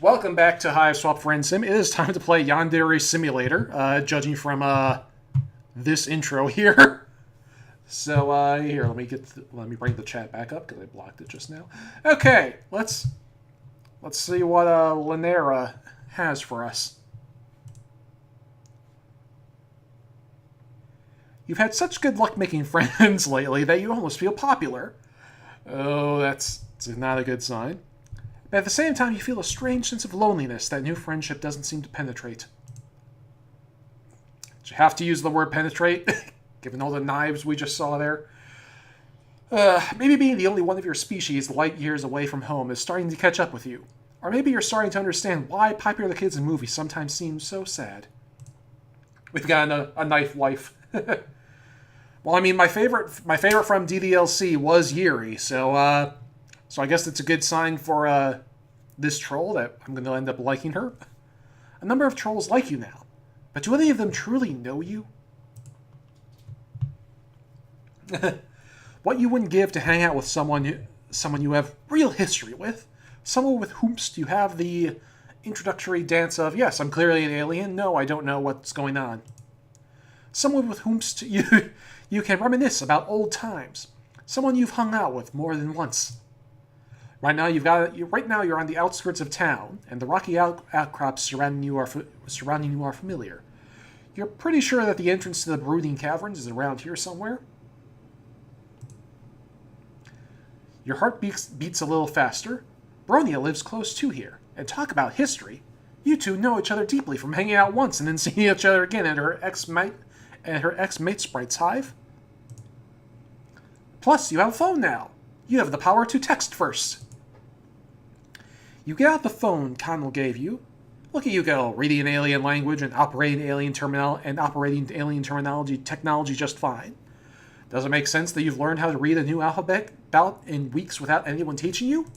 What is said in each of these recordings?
Welcome back to Hiveswap Friendsim. It is time to play Yandere Simulator, judging from this intro here. So here, let me bring the chat back up because I blocked it just now. Okay, let's see what Lynera has for us. You've had such good luck making friends lately that you almost feel popular. Oh, that's not a good sign. But at the same time, you feel a strange sense of loneliness that new friendship doesn't seem to penetrate. Did you have to use the word penetrate, given all the knives we just saw there? Maybe being the only one of your species light years away from home is starting to catch up with you. Or maybe you're starting to understand why popular kids in movies sometimes seem so sad. We've got a knife wife. Well, I mean, my favorite from DDLC was Yuri, so I guess it's a good sign for this troll that I'm going to end up liking her. A number of trolls like you now, but do any of them truly know you? What you wouldn't give to hang out with someone you have real history with, someone with whomst you have the introductory dance of, yes, I'm clearly an alien, no, I don't know what's going on. Someone with whomst you can reminisce about old times, someone you've hung out with more than once. Right now you're on the outskirts of town, and the rocky outcrops surrounding you are familiar. You're pretty sure that the entrance to the brooding caverns is around here somewhere. Your heart beats a little faster. Bronia lives close to here, and talk about history. You two know each other deeply from hanging out once and then seeing each other again at her ex-mate sprite's hive. Plus, you have a phone now. You have the power to text first. You get out the phone Connell gave you. Look at you go, reading an alien language and operating alien terminology technology just fine. Does it make sense that you've learned how to read a new alphabet about in weeks without anyone teaching you?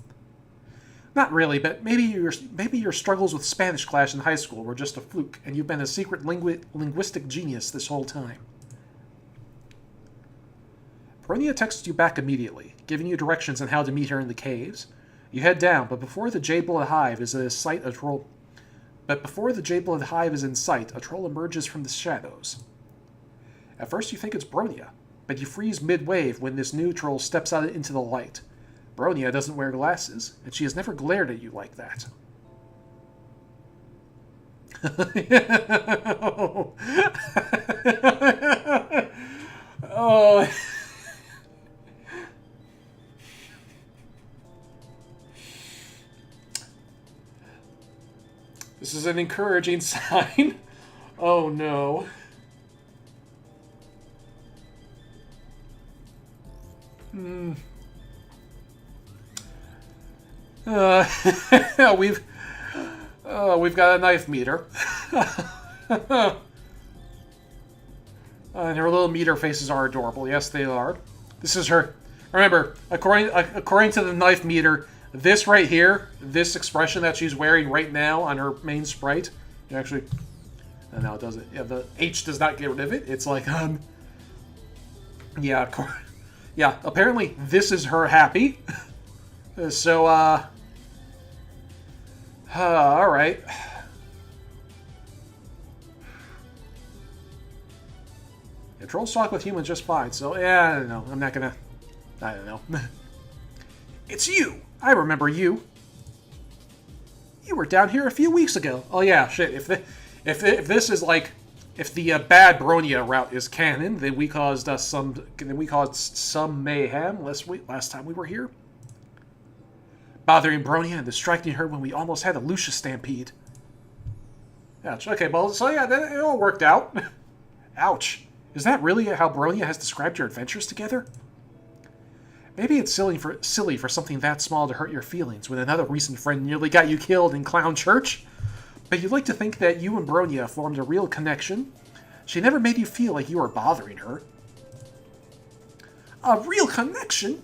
Not really, but maybe your struggles with Spanish class in high school were just a fluke, and you've been a secret linguistic genius this whole time. Bronia texts you back immediately, giving you directions on how to meet her in the caves. You head down, but before the J-Blood Hive is in sight, a troll emerges from the shadows. At first you think it's Bronia, but you freeze mid-wave when this new troll steps out into the light. Bronia doesn't wear glasses, and she has never glared at you like that. Oh. This is an encouraging sign. Oh no. We've got a knife meter. And her little meter faces are adorable. Yes, they are. This is her. Remember, according to the knife meter, this right here, this expression that she's wearing right now on her main sprite, actually, no, it doesn't. Yeah, the H does not get rid of it. It's like, yeah, yeah. Apparently, this is her happy. So, all right. Yeah, trolls talk with humans just fine. So, yeah, I don't know. I don't know. It's you. I remember you. You were down here a few weeks ago. Oh yeah, shit. If this is like, if the bad Bronia route is canon, then we caused some mayhem last time we were here, bothering Bronia and distracting her when we almost had a Lucia stampede. Ouch. Okay, well, so yeah, it all worked out. Ouch. Is that really how Bronia has described your adventures together? Maybe it's silly for something that small to hurt your feelings when another recent friend nearly got you killed in Clown Church. But you'd like to think that you and Bronia formed a real connection. She never made you feel like you were bothering her. A real connection?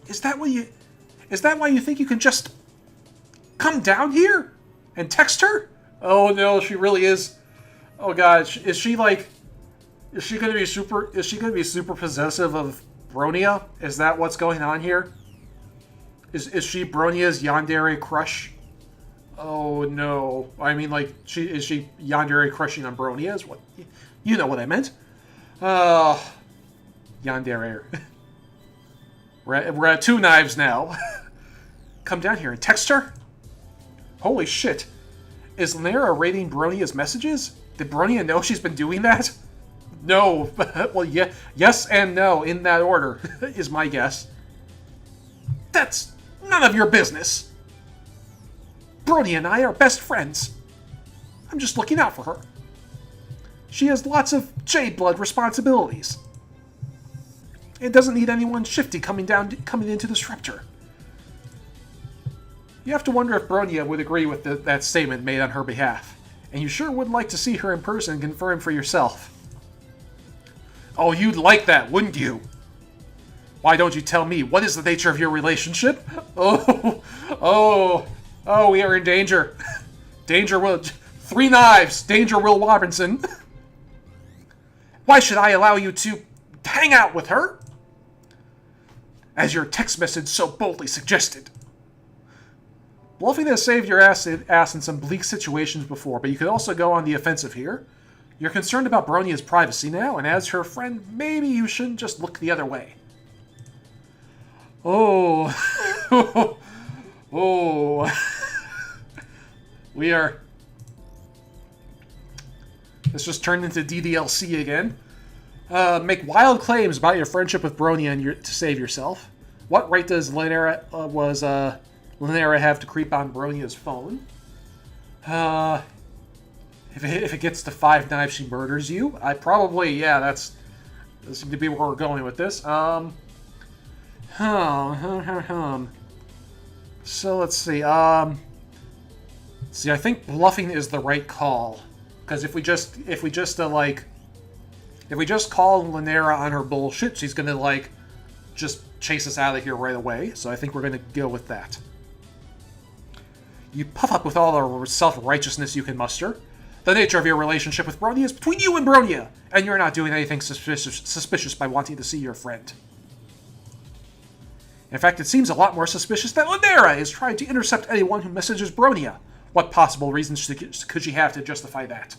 Is that why you think you can just come down here and text her? Oh no, she really is. Oh god, is she gonna be super possessive of Bronia? Is that what's going on here? Is she Bronia's yandere crush? Oh no. I mean, like, is she yandere crushing on Bronia? Is what? You know what I meant. Yandere. We're at 2 knives now. Come down here and text her? Holy shit. Is Lynera rating Bronia's messages? Did Bronia know she's been doing that? No. Well, yeah, yes and no, in that order, is my guess. That's none of your business. Bronia and I are best friends. I'm just looking out for her. She has lots of Jade Blood responsibilities. It doesn't need anyone shifty coming into disrupt her. You have to wonder if Bronia would agree with that statement made on her behalf. And you sure would like to see her in person and confirm for yourself. Oh, you'd like that, wouldn't you? Why don't you tell me? What is the nature of your relationship? Oh, we are in danger. Danger Will... 3 knives! Danger Will Robinson. Why should I allow you to hang out with her? As your text message so boldly suggested. Bluffing has saved your ass in some bleak situations before, but you could also go on the offensive here. You're concerned about Bronia's privacy now, and as her friend, maybe you shouldn't just look the other way. Oh. Oh. We are... This just turned into DDLC again. Make wild claims about your friendship with Bronia and to save yourself. What right does Lynera have to creep on Bronia's phone? If it gets to 5 knives, she murders you. I probably, yeah, that seems to be where we're going with this. So let's see. See, I think bluffing is the right call, because if we just call Lynera on her bullshit, she's gonna just chase us out of here right away. So I think we're gonna go with that. You puff up with all the self-righteousness you can muster. The nature of your relationship with Bronia is between you and Bronia, and you're not doing anything suspicious by wanting to see your friend. In fact, it seems a lot more suspicious that Lynera is trying to intercept anyone who messages Bronia. What possible reasons could she have to justify that?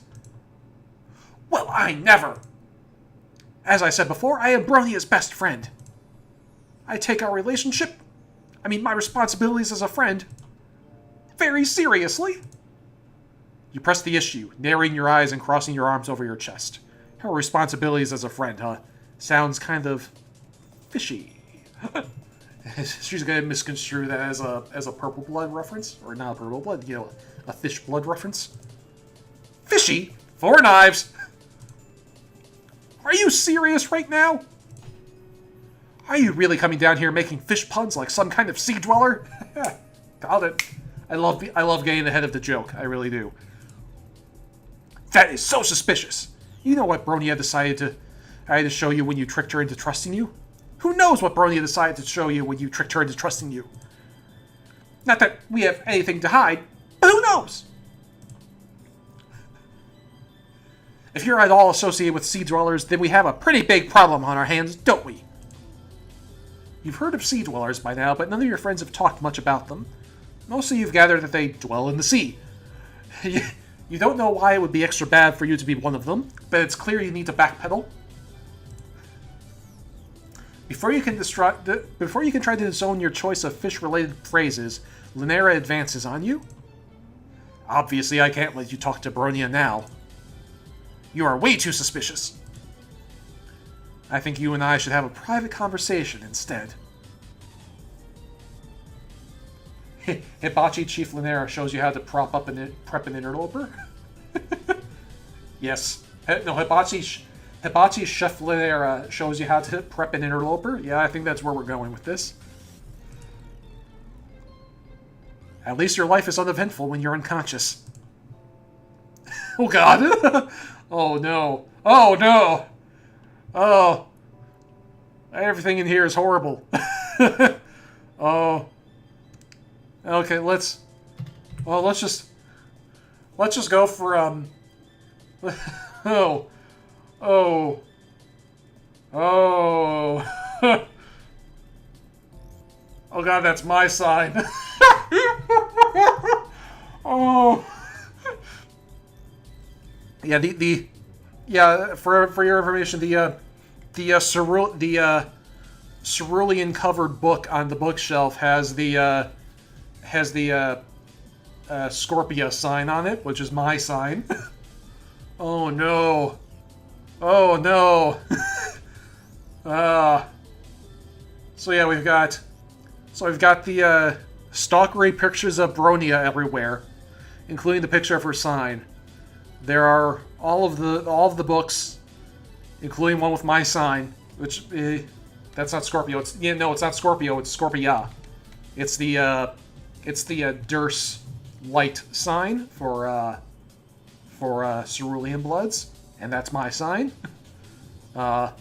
Well, I never! As I said before, I am Bronia's best friend. I take our relationship, my responsibilities as a friend, very seriously. You press the issue, narrowing your eyes and crossing your arms over your chest. Her responsibilities as a friend, huh? Sounds kind of fishy. She's gonna misconstrue that as a Purple Blood reference, or not a Purple Blood, a Fish Blood reference. Fishy? 4 knives. Are you serious right now? Are you really coming down here making fish puns like some kind of sea dweller? Got it. I love getting ahead of the joke. I really do. That is so suspicious. You know what Bronia decided to show you when you tricked her into trusting you? Who knows what Bronia decided to show you when you tricked her into trusting you? Not that we have anything to hide, but who knows? If you're at all associated with Sea Dwellers, then we have a pretty big problem on our hands, don't we? You've heard of Sea Dwellers by now, but none of your friends have talked much about them. Mostly you've gathered that they dwell in the sea. You don't know why it would be extra bad for you to be one of them, but it's clear you need to backpedal. Before you can try to disown your choice of fish-related phrases, Lynera advances on you. Obviously, I can't let you talk to Bronia now. You are way too suspicious. I think you and I should have a private conversation instead. Hibachi Chief Lynera shows you how to prep an interloper? Yes. No, Hibachi Chef Lynera shows you how to prep an interloper? Yeah, I think that's where we're going with this. At least your life is uneventful when you're unconscious. Oh god! Oh no. Oh no! Oh. Everything in here is horrible. Oh. Okay, let's just go for, oh. Oh. Oh. Oh god, that's my sign. Oh Yeah, yeah, for your information, the cerulean covered book on the bookshelf has the Scorpio sign on it, which is my sign. Oh no. Oh no. So yeah, we've got the stalkery pictures of Bronia everywhere, including the picture of her sign. There are all of the books, including one with my sign, which that's not Scorpio. It's not Scorpio. It's Scorpia. It's the Durse light sign for Cerulean Bloods, and that's my sign. Yeah.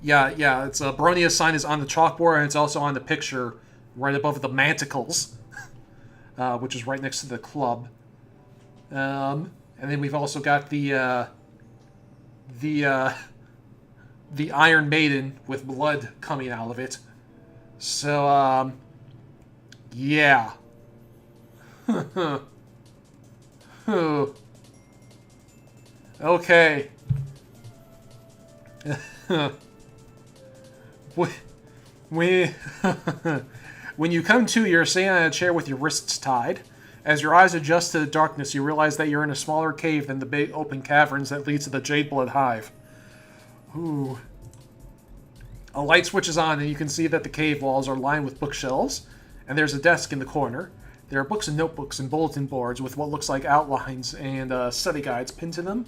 It's Bronia's sign is on the chalkboard, and it's also on the picture right above the manticles, which is right next to the club. And then we've also got the Iron Maiden with blood coming out of it. So yeah. Okay. When you come to, you're sitting on a chair with your wrists tied. As your eyes adjust to the darkness, you realize that you're in a smaller cave than the big open caverns that lead to the Jadeblood Hive. Ooh. A light switches on, and you can see that the cave walls are lined with bookshelves, and there's a desk in the corner. There are books and notebooks and bulletin boards with what looks like outlines and study guides pinned to them.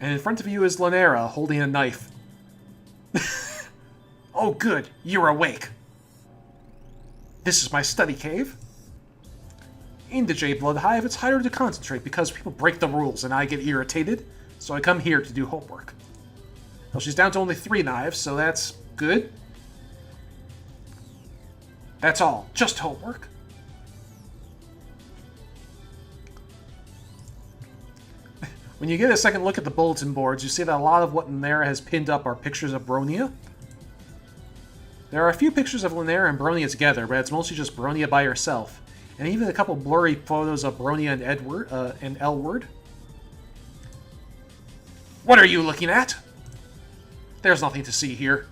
And in front of you is Lynera, holding a knife. Oh good, you're awake. This is my study cave. In the Jadeblood Hive, it's harder to concentrate because people break the rules and I get irritated, so I come here to do homework. Well, she's down to only 3 knives, so that's good. That's all. Just homework. When you get a second look at the bulletin boards, you see that a lot of what Lynera has pinned up are pictures of Bronia. There are a few pictures of Lynera and Bronia together, but it's mostly just Bronia by herself, and even a couple blurry photos of Bronia and Elward. What are you looking at? There's nothing to see here.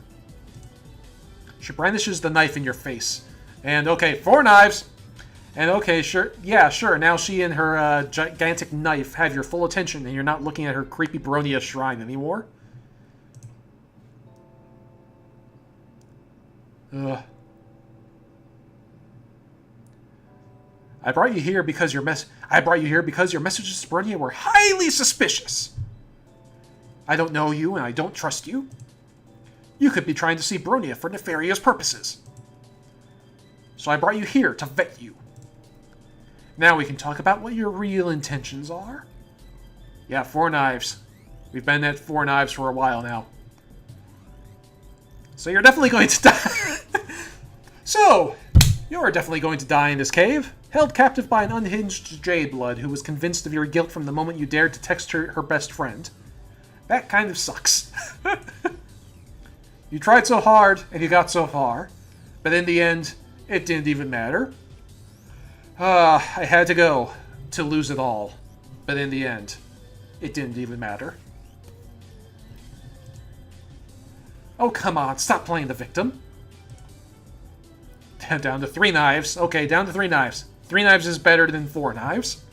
She brandishes the knife in your face. And okay, 4 knives. And okay, sure. Yeah, sure. Now she and her gigantic knife have your full attention, and you're not looking at her creepy Bronia shrine anymore. Ugh. I brought you here because your messages to Bronia were highly suspicious. I don't know you, and I don't trust you. You could be trying to see Bronia for nefarious purposes. So I brought you here to vet you. Now we can talk about what your real intentions are. Yeah, 4 knives. We've been at 4 knives for a while now. So you're definitely going to die. So, you're definitely going to die in this cave, held captive by an unhinged Jadeblood who was convinced of your guilt from the moment you dared to text her best friend. That kind of sucks. You tried so hard, and you got so far, but in the end, it didn't even matter. I had to go to lose it all, but in the end, it didn't even matter. Oh, come on, stop playing the victim. Down to 3 knives. Okay, down to 3 knives. 3 knives is better than 4 knives.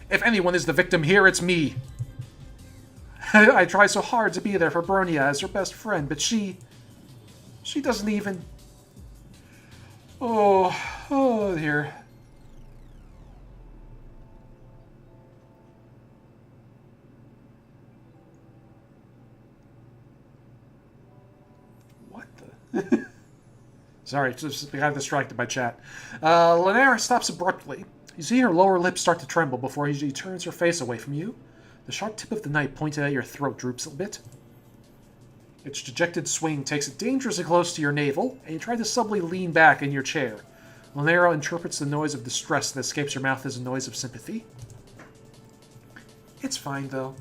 If anyone is the victim here, it's me. I try so hard to be there for Bronia as her best friend, but she doesn't even... Oh dear. What the... Sorry, just got distracted by chat. Lynera stops abruptly. You see her lower lip start to tremble before she turns her face away from you. The sharp tip of the knife pointed at your throat droops a bit. Its dejected swing takes it dangerously close to your navel, and you try to subtly lean back in your chair. Lynera interprets the noise of distress that escapes your mouth as a noise of sympathy. It's fine, though.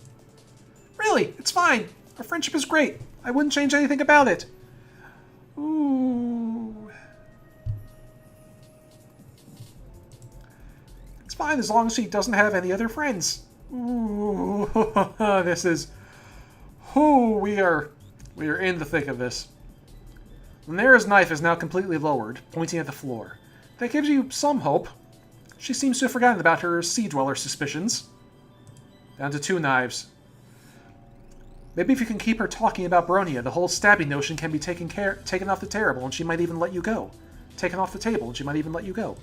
Really, it's fine. Our friendship is great. I wouldn't change anything about it. Ooh. It's fine as long as she doesn't have any other friends. Ooh, this is... Ooh, we are in the thick of this. Lynera's knife is now completely lowered, pointing at the floor. That gives you some hope. She seems to have forgotten about her Sea Dweller suspicions. Down to 2 knives. Maybe if you can keep her talking about Bronia, the whole stabbing notion can be taken off the table, and she might even let you go. Taken off the table, and she might even let you go.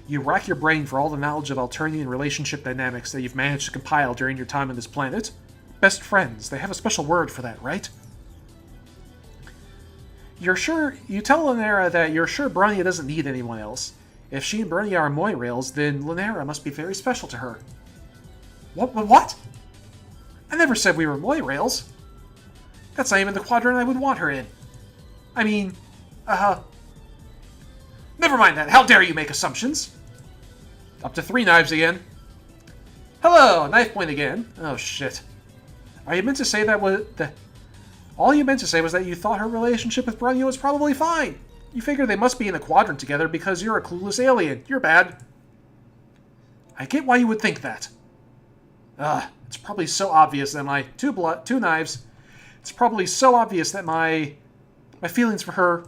You rack your brain for all the knowledge of Alternian relationship dynamics that you've managed to compile during your time on this planet. Best friends, they have a special word for that, right? You tell Lynera that you're sure Bronia doesn't need anyone else. If she and Bronia are Moirails, then Lynera must be very special to her. What? I never said we were Moirails. That's not even the quadrant I would want her in. I mean, never mind that. How dare you make assumptions? Up to 3 knives again. Hello, knife point again. Oh, shit. Are you meant to say all you meant to say was that you thought her relationship with Bronia was probably fine. You figure they must be in a quadrant together because you're a clueless alien. You're bad. I get why you would think that. It's probably so obvious that my... 2 knives. It's probably so obvious that my feelings for her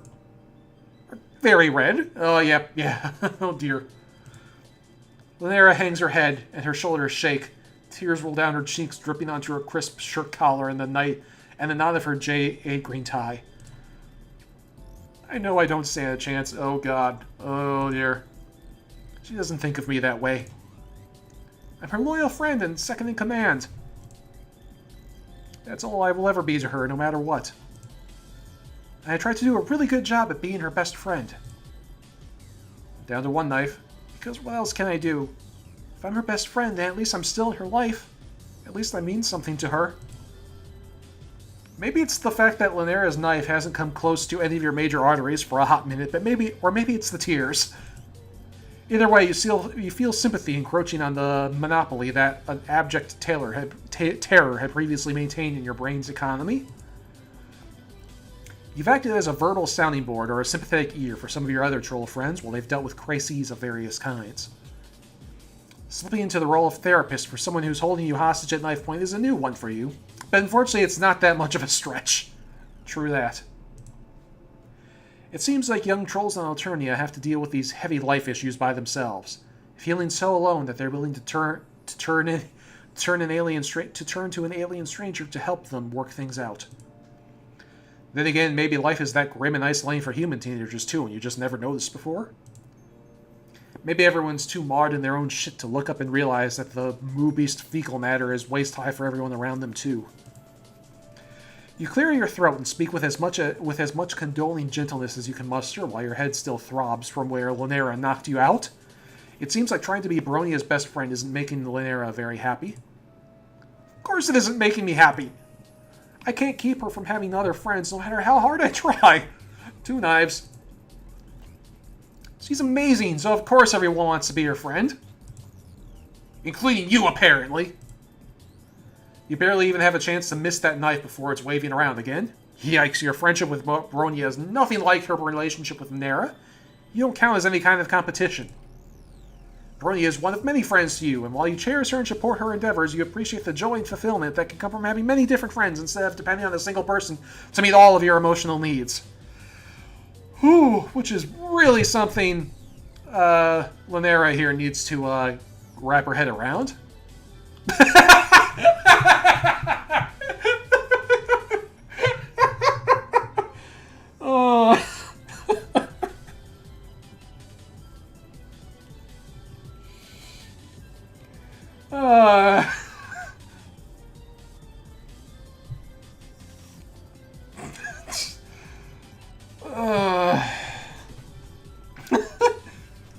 are very red. Oh, yeah. Oh, dear. Lynera hangs her head, and her shoulders shake. Tears roll down her cheeks, dripping onto her crisp shirt collar and the knot of her J.A. green tie. I know I don't stand a chance. Oh, God. Oh, dear. She doesn't think of me that way. I'm her loyal friend and second in command. That's all I will ever be to her, no matter what. And I try to do a really good job at being her best friend. Down to 1 knife. Because what else can I do? If I'm her best friend, then at least I'm still in her life. At least I mean something to her. Maybe it's the fact that Lynera's knife hasn't come close to any of your major arteries for a hot minute, but maybe it's the tears. Either way, you feel sympathy encroaching on the monopoly that an abject terror had previously maintained in your brain's economy. You've acted as a verbal sounding board or a sympathetic ear for some of your other troll friends while they've dealt with crises of various kinds. Slipping into the role of therapist for someone who's holding you hostage at knife point is a new one for you, but unfortunately it's not that much of a stretch. True that. It seems like young trolls on Alternia have to deal with these heavy life issues by themselves, feeling so alone that they're willing to turn to an alien stranger to help them work things out. Then again, maybe life is that grim and isolating for human teenagers too, and you just never noticed before. Maybe everyone's too marred in their own shit to look up and realize that the moo-beast fecal matter is waist high for everyone around them too. You clear your throat and speak with as much condoling gentleness as you can muster while your head still throbs from where Lynera knocked you out. It seems like trying to be Bronia's best friend isn't making Lynera very happy. Of course it isn't making me happy. I can't keep her from having other friends no matter how hard I try. 2 knives. She's amazing, so of course everyone wants to be her friend. Including you, apparently. You barely even have a chance to miss that knife before it's waving around again. Yikes, your friendship with Bronia is nothing like her relationship with Lynera. You don't count as any kind of competition. Bronia is one of many friends to you, and while you cherish her and support her endeavors, you appreciate the joy and fulfillment that can come from having many different friends instead of depending on a single person to meet all of your emotional needs. Whew, which is really something Lynera here needs to wrap her head around. Oh.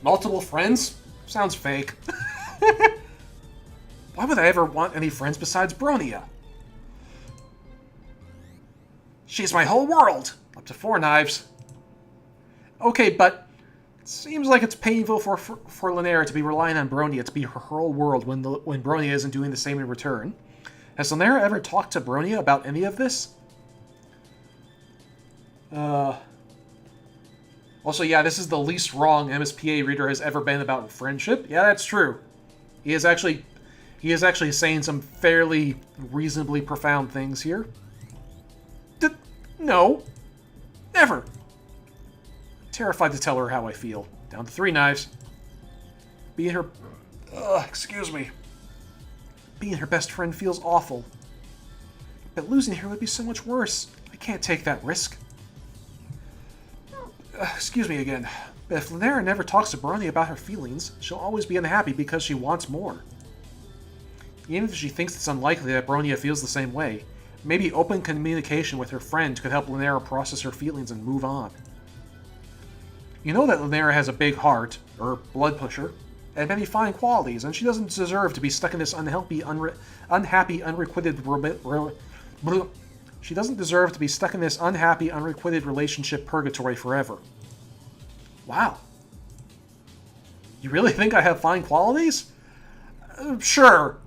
Multiple friends? Sounds fake. Why would I ever want any friends besides Bronia? She's my whole world! Up to 4 knives. Okay, but it seems like it's painful for Lynera to be relying on Bronia to be her whole world when Bronia isn't doing the same in return. Has Lynera ever talked to Bronia about any of this? Also, yeah, this is the least wrong MSPA reader has ever been about friendship. Yeah, that's true. He is actually saying some fairly reasonably profound things here. No. Never. Terrified to tell her how I feel. Down to 3 knives. Being her... excuse me. Being her best friend feels awful. But losing her would be so much worse. I can't take that risk. Excuse me again. But if Lynera never talks to Brony about her feelings, she'll always be unhappy because she wants more. Even if she thinks it's unlikely that Bronya feels the same way, maybe open communication with her friend could help Lynera process her feelings and move on. You know that Lynera has a big heart, or blood pusher, and many fine qualities, and she doesn't deserve to be stuck in this unhappy, unrequited she doesn't deserve to be stuck in this unhappy, unrequited relationship purgatory forever. Wow. You really think I have fine qualities? Sure.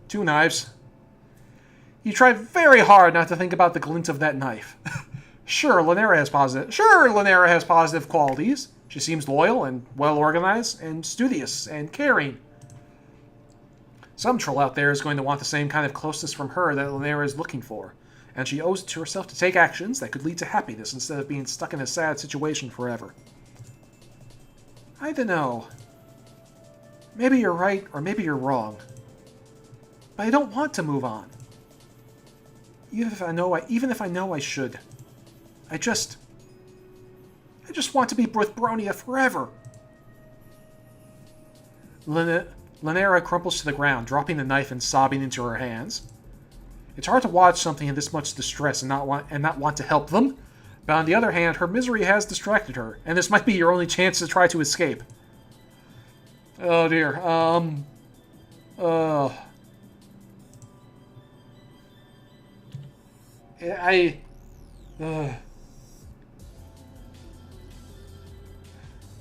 2 knives. You tried very hard not to think about the glint of that knife. Sure, Lynera has positive qualities. She seems loyal and well-organized and studious and caring. Some troll out there is going to want the same kind of closeness from her that Lynera is looking for, and she owes it to herself to take actions that could lead to happiness instead of being stuck in a sad situation forever. I don't know. Maybe you're right, or maybe you're wrong. But I don't want to move on. Even if I know I should. I just want to be with Bronya forever. Lynera crumples to the ground, dropping the knife and sobbing into her hands. It's hard to watch something in this much distress and not want to help them. But on the other hand, her misery has distracted her, and this might be your only chance to try to escape. Oh dear.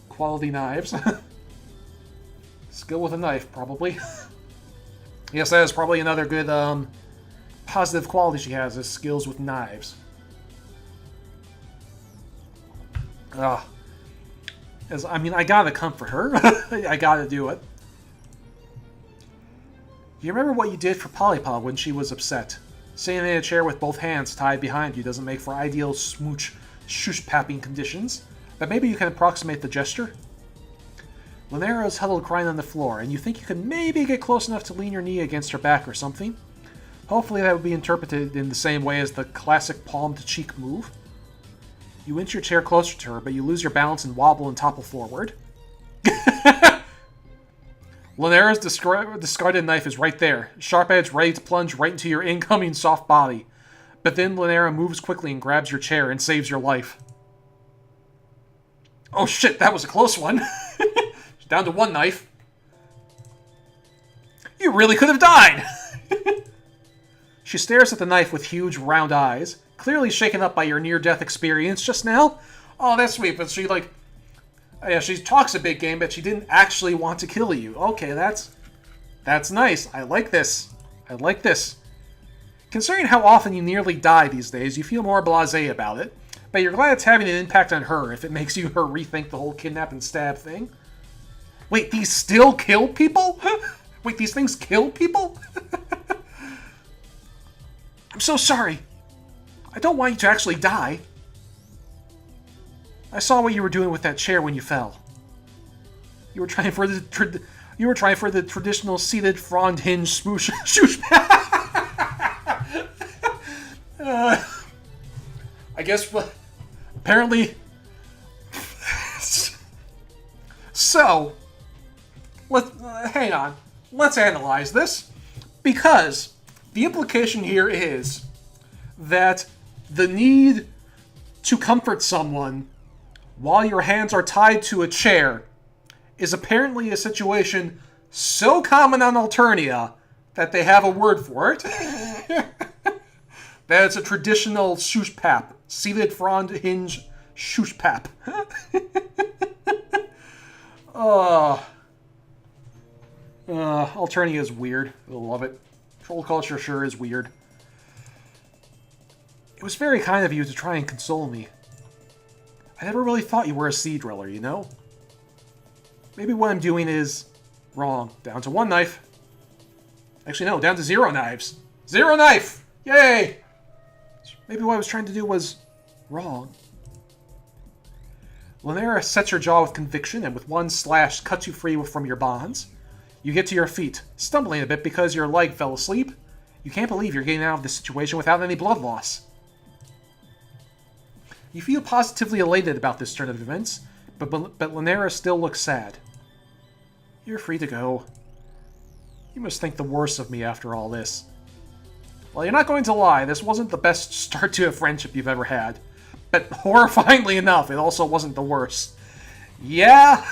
Quality knives. Skill with a knife, probably. Yes, that is probably another good positive quality she has, is skills with knives. I gotta comfort her. I gotta do it. You remember what you did for Polypod when she was upset? Sitting in a chair with both hands tied behind you doesn't make for ideal shush-papping conditions, but maybe you can approximate the gesture? Lynera is huddled crying on the floor, and you think you could maybe get close enough to lean your knee against her back or something. Hopefully that would be interpreted in the same way as the classic palm-to-cheek move. You inch your chair closer to her, but you lose your balance and wobble and topple forward. Lynera's discarded knife is right there, sharp edge ready to plunge right into your incoming soft body. But then Lynera moves quickly and grabs your chair and saves your life. Oh shit, that was a close one. Down to 1 knife. You really could have died! She stares at the knife with huge, round eyes, clearly shaken up by your near-death experience just now. Oh, that's sweet, but she, she talks a big game, but she didn't actually want to kill you. Okay, that's nice. I like this. I like this. Considering how often you nearly die these days, you feel more blasé about it, but you're glad it's having an impact on her if it makes you her rethink the whole kidnap and stab thing. Wait, these still kill people? Wait, these things kill people? I'm so sorry. I don't want you to actually die. I saw what you were doing with that chair when you fell. You were trying for the traditional seated frond hinge smoosh shoosh. I guess apparently. So, hang on. Let's analyze this, because the implication here is that the need to comfort someone while your hands are tied to a chair is apparently a situation so common on Alternia that they have a word for it. That it's a traditional shooshpap. Seated frond hinge shooshpap. Alternia is weird. I love it. Troll culture sure is weird. It was very kind of you to try and console me. I never really thought you were a sea driller, you know? Maybe what I'm doing is wrong. Down to 1 knife. Actually, no, down to 0 knives. 0 knife! Yay! Maybe what I was trying to do was wrong. Lynera sets your jaw with conviction and with one slash cuts you free from your bonds. You get to your feet, stumbling a bit because your leg fell asleep. You can't believe you're getting out of this situation without any blood loss. You feel positively elated about this turn of events, but Lynera still looks sad. You're free to go. You must think the worst of me after all this. Well, you're not going to lie, this wasn't the best start to a friendship you've ever had. But horrifyingly enough, it also wasn't the worst. Yeah,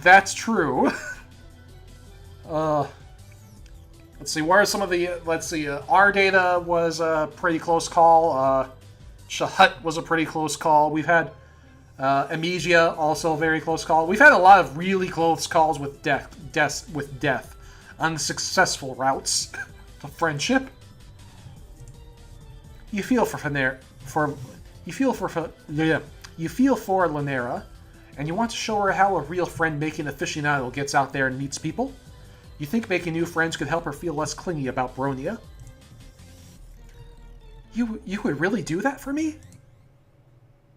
that's true. Let's see, where are some of the... let's see, our data was a pretty close call. Shahut was a pretty close call. We've had Amigia, also a very close call. We've had a lot of really close calls with death. Unsuccessful routes to friendship. You feel for Lynera, and you want to show her how a real friend-making aficionado gets out there and meets people. You think making new friends could help her feel less clingy about Bronia. You would really do that for me?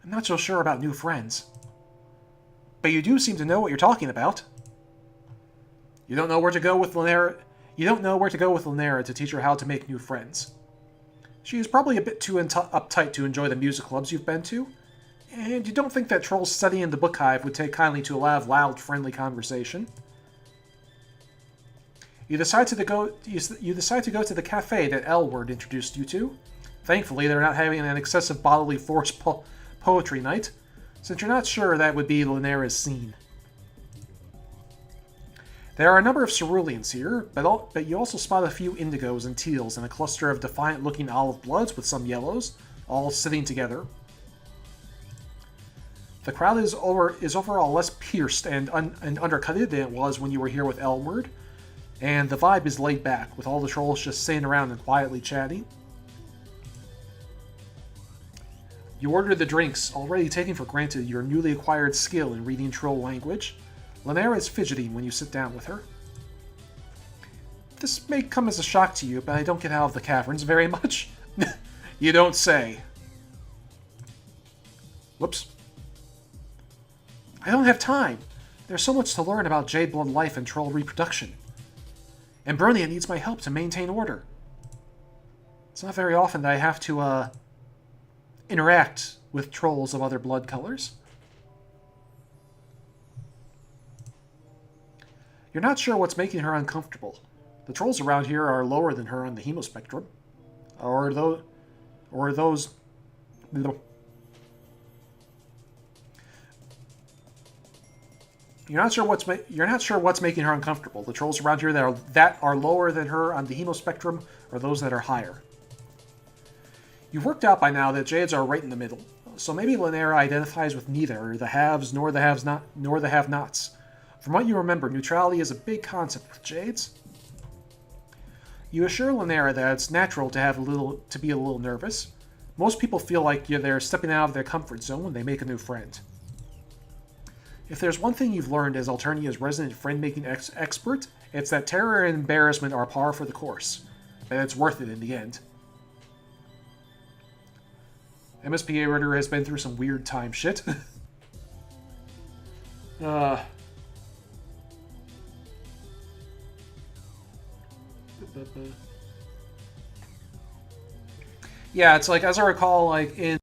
I'm not so sure about new friends. But you do seem to know what you're talking about. You don't know where to go with Lynera. You don't know where to go with Lynera to teach her how to make new friends. She is probably a bit too uptight to enjoy the music clubs you've been to, and you don't think that trolls studying in the book hive would take kindly to a lot of loud, friendly conversation. You decide to go to the cafe that Elward introduced you to. Thankfully, they're not having an excessive bodily force poetry night, since you're not sure that would be Lynera's scene. There are a number of ceruleans here, but you also spot a few indigos and teals and a cluster of defiant-looking olive bloods with some yellows, all sitting together. The crowd is overall less pierced and undercutted than it was when you were here with Elward, and the vibe is laid back, with all the trolls just sitting around and quietly chatting. You order the drinks, already taking for granted your newly acquired skill in reading troll language. Lynera is fidgeting when you sit down with her. This may come as a shock to you, but I don't get out of the caverns very much. You don't say. Whoops. I don't have time. There's so much to learn about Jade Blood life and troll reproduction. And Bronia needs my help to maintain order. It's not very often that I have to, interact with trolls of other blood colors. You're not sure what's making her uncomfortable. The trolls around here are lower than her on the hemospectrum. Or those... You're not sure what's making her uncomfortable. The trolls around here that are lower than her on the hemospectrum, or those that are higher. You've worked out by now that Jades are right in the middle, so maybe Lynera identifies with neither the haves nor the have-nots. From what you remember, neutrality is a big concept with Jades. You assure Lynera that it's natural to be a little nervous. Most people feel like they're stepping out of their comfort zone when they make a new friend. If there's one thing you've learned as Alternia's resident friend-making expert, it's that terror and embarrassment are par for the course. And it's worth it in the end. MSPA Ritter has been through some weird time shit. Yeah, it's like, as I recall, like, in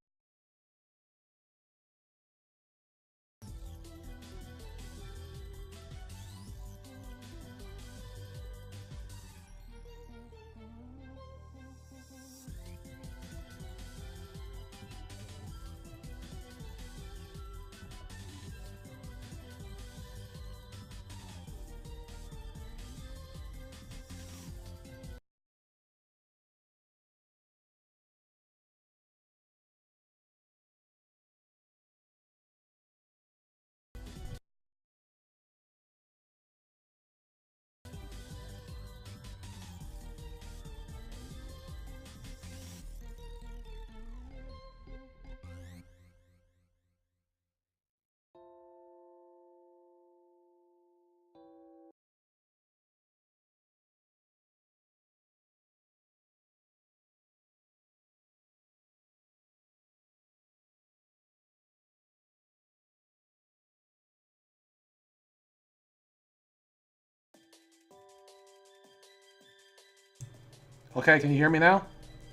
Okay, can you hear me now?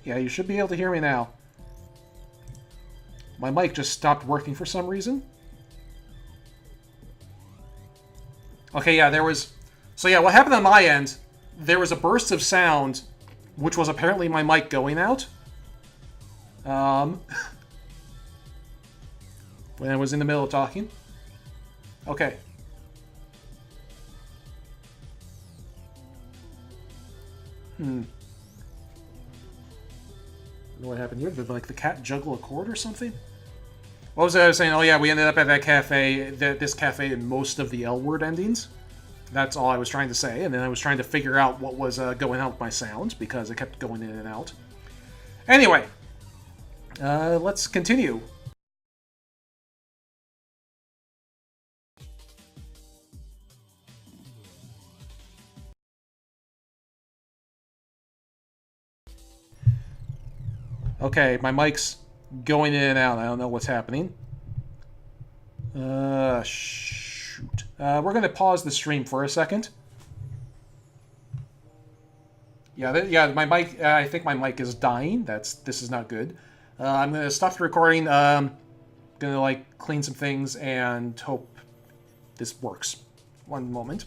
Yeah, you should be able to hear me now. My mic just stopped working for some reason. Okay, yeah, there was... So yeah, what happened on my end, there was a burst of sound, which was apparently my mic going out. When I was in the middle of talking. Okay. I don't know what happened here. Did, like, the cat juggle a cord or something? What was I saying? Oh yeah, we ended up at that cafe, this cafe in most of the L word endings. That's all I was trying to say, and then I was trying to figure out what was going on with my sound, because it kept going in and out. Anyway, let's continue. Okay, my mic's going in and out. I don't know what's happening. Shoot. We're going to pause the stream for a second. Yeah, my mic. I think my mic is dying. This is not good. I'm going to stop the recording. Going to like clean some things and hope this works. One moment.